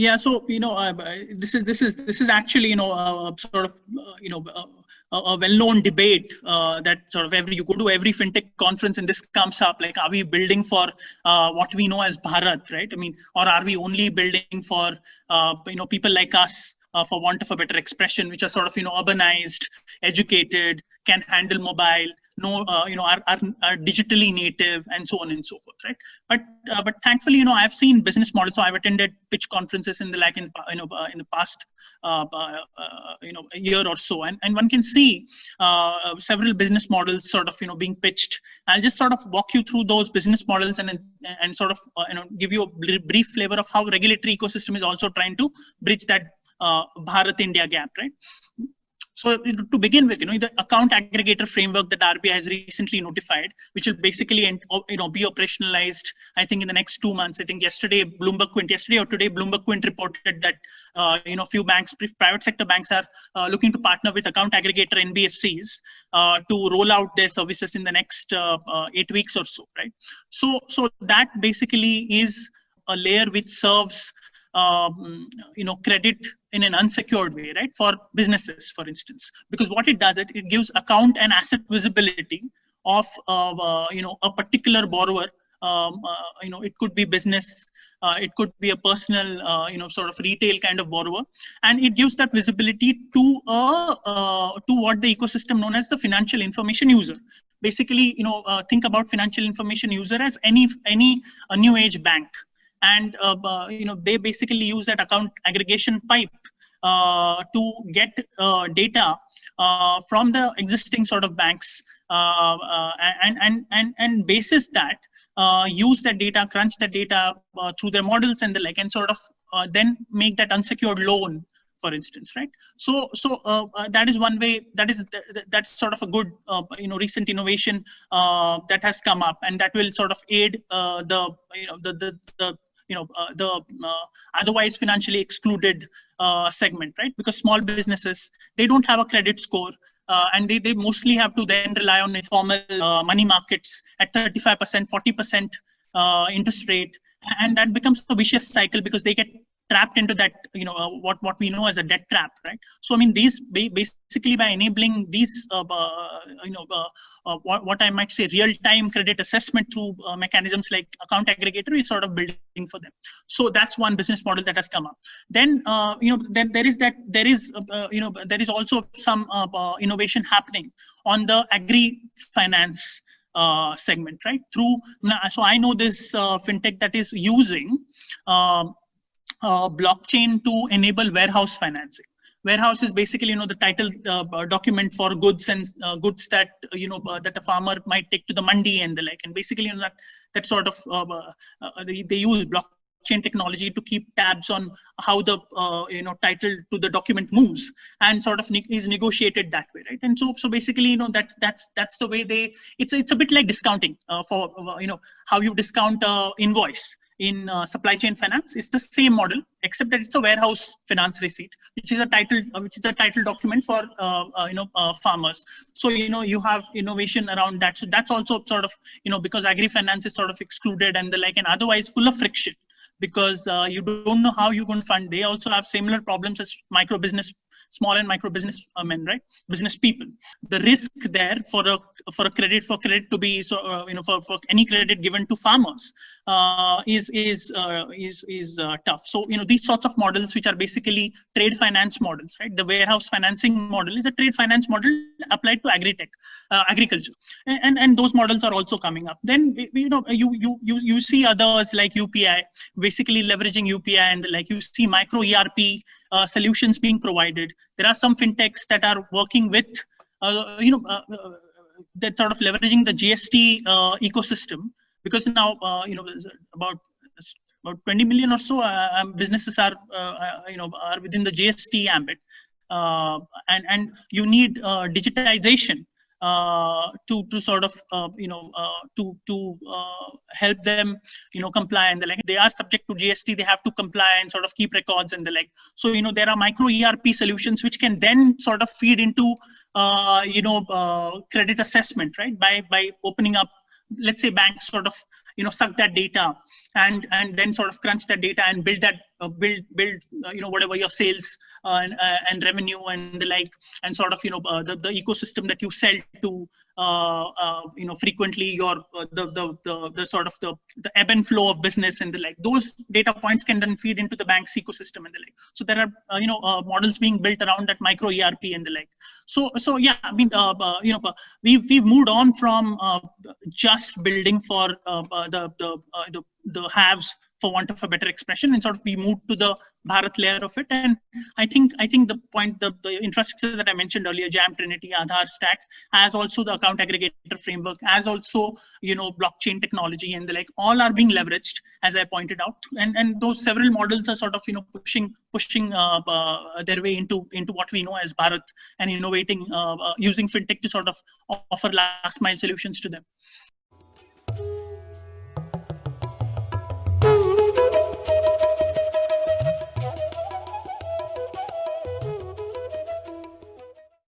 Yeah, so this is actually sort of a well-known debate that sort of you go to every fintech conference and this comes up, like, are we building for what we know as Bharat, right? I mean, or are we only building for people like us, for want of a better expression, which are sort of urbanized, educated, can handle mobile, are digitally native, and so on and so forth, right? But thankfully, I've seen business models. So I've attended pitch conferences in the past a year or so, and one can see several business models sort of being pitched. I'll just sort of walk you through those business models and sort of give you a brief flavor of how regulatory ecosystem is also trying to bridge that Bharat India gap, right? So to begin with, the account aggregator framework that RBI has recently notified, which will basically be operationalized, I think, in the next 2 months. I think yesterday or today, Bloomberg Quint reported that few banks, private sector banks, are looking to partner with account aggregator NBFCs to roll out their services in the next 8 weeks or so, right? So that basically is a layer which serves credit in an unsecured way, right, for businesses, for instance, because what it does, it gives account and asset visibility of a particular borrower. It could be business, it could be a personal, sort of retail kind of borrower, and it gives that visibility to what the ecosystem known as the financial information user. Basically, think about financial information user as any new age bank. And they basically use that account aggregation pipe to get data from the existing sort of banks, and basis that, use that data, crunch that data through their models and the like, and sort of then make that unsecured loan, for instance, right? So that is one way. That's sort of a good recent innovation that has come up, and that will sort of aid the otherwise financially excluded segment, right? Because small businesses, they don't have a credit score, and they mostly have to then rely on informal money markets at 35%, 40% interest rate, and that becomes a vicious cycle because they get trapped into that, what we know as a debt trap, right? So I mean, these basically, by enabling these what I might say real-time credit assessment through mechanisms like account aggregator, is sort of building for them. So that's one business model that has come up. Then then there is also some innovation happening on the agri finance segment, right? So I know this fintech that is using blockchain to enable warehouse financing. Warehouse is basically, the title document for goods and goods that that a farmer might take to the mandi and the like. And basically, that sort of they use blockchain technology to keep tabs on how the title to the document moves, and sort of is negotiated that way, right? And so basically, that's the way it's a bit like discounting for how you discount invoice in supply chain finance. Is the same model, except that it's a warehouse finance receipt, which is a title document for farmers. So you have innovation around that. So that's also sort of because agri finance is sort of excluded and the like, and otherwise full of friction, because you don't know how you're going to fund. They also have similar problems as small and micro business men, right? Business people. The risk there for credit to be for any credit given to farmers is tough. So these sorts of models, which are basically trade finance models, right? The warehouse financing model is a trade finance model applied to agriculture, and those models are also coming up. Then you see others like UPI, basically leveraging UPI and like. You see micro ERP solutions being provided. There are some fintechs that are working with, that sort of leveraging the GST ecosystem, because now, about 20 million or so businesses are within the GST ambit, and you need digitization to sort of to help them comply and the like. They are subject to GST, they have to comply and sort of keep records and the like. So there are micro ERP solutions which can then sort of feed into credit assessment, right? By opening up, let's say banks sort of suck that data and then sort of crunch that data and build that whatever your sales and revenue and the like, and sort of the ecosystem that you sell to frequently your the sort of the ebb and flow of business and the like. Those data points can then feed into the bank's ecosystem and the like. So there are models being built around that micro ERP and the like. So yeah, I mean we've moved on from just building for the haves, for want of a better expression, and sort of we moved to the Bharat layer of it. And I think the point, the infrastructure that I mentioned earlier, Jam, Trinity, Aadhaar stack, as also the account aggregator framework, as also blockchain technology and the like, all are being leveraged, as I pointed out. And those several models are sort of pushing their way into what we know as Bharat, and innovating using fintech to sort of offer last mile solutions to them.